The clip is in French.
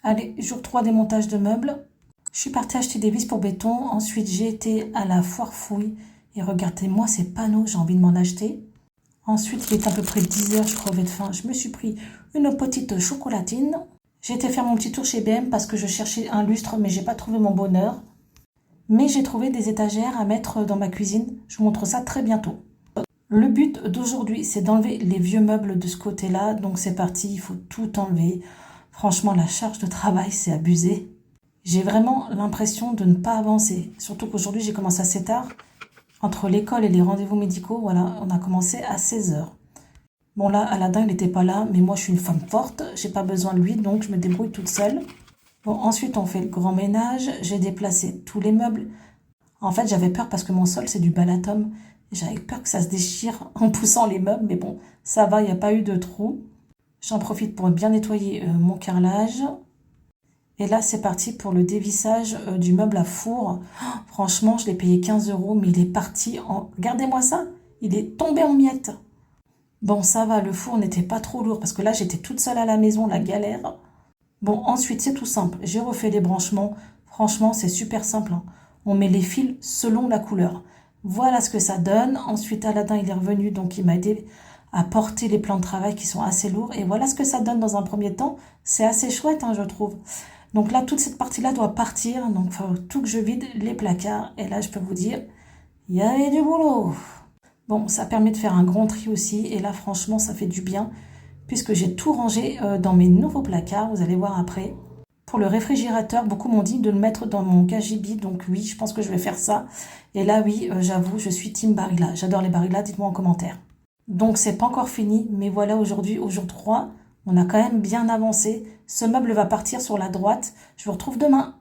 Allez, jour 3 démontage de meubles. Je suis partie acheter des vis pour béton. Ensuite, j'ai été à la foire fouille. Et regardez-moi ces panneaux, j'ai envie de m'en acheter. Ensuite, il est à peu près 10 heures, je crevais de faim. Je me suis pris une petite chocolatine. J'ai été faire mon petit tour chez BM parce que je cherchais un lustre, mais j'ai pas trouvé mon bonheur. Mais j'ai trouvé des étagères à mettre dans ma cuisine. Je vous montre ça très bientôt. Le but d'aujourd'hui, c'est d'enlever les vieux meubles de ce côté-là. Donc c'est parti, il faut tout enlever. Franchement, la charge de travail, c'est abusé. J'ai vraiment l'impression de ne pas avancer. Surtout qu'aujourd'hui, j'ai commencé assez tard. Entre l'école et les rendez-vous médicaux, voilà, on a commencé à 16 heures. Bon là, Aladdin, il n'était pas là, mais moi, je suis une femme forte. J'ai pas besoin de lui, donc je me débrouille toute seule. Bon, ensuite, on fait le grand ménage. J'ai déplacé tous les meubles. En fait, j'avais peur parce que mon sol, c'est du Balaton. J'avais peur que ça se déchire en poussant les meubles, mais bon, ça va, il n'y a pas eu de trou. J'en profite pour bien nettoyer mon carrelage. Et là, c'est parti pour le dévissage du meuble à four. Oh, franchement, je l'ai payé 15 €, mais il est parti en... Regardez-moi ça, il est tombé en miettes. Bon, ça va, le four n'était pas trop lourd, parce que là, j'étais toute seule à la maison, la galère. Bon, ensuite, c'est tout simple. J'ai refait les branchements. Franchement, c'est super simple, hein. On met les fils selon la couleur. Voilà ce que ça donne. Ensuite, Aladdin, il est revenu, donc il m'a aidé à porter les plans de travail qui sont assez lourds. Et voilà ce que ça donne dans un premier temps. C'est assez chouette, hein, je trouve. Donc là, toute cette partie-là doit partir. Donc, il faut tout que je vide les placards. Et là, je peux vous dire, il y avait du boulot. Bon, ça permet de faire un grand tri aussi. Et là, franchement, ça fait du bien. Puisque j'ai tout rangé dans mes nouveaux placards. Vous allez voir après. Pour le réfrigérateur, beaucoup m'ont dit de le mettre dans mon KGB. Donc oui, je pense que je vais faire ça. Et là, oui, j'avoue, je suis team Barilla. J'adore les Barilla, dites-moi en commentaire. Donc, c'est pas encore fini. Mais voilà, aujourd'hui, au jour 3, on a quand même bien avancé. Ce meuble va partir sur la droite. Je vous retrouve demain.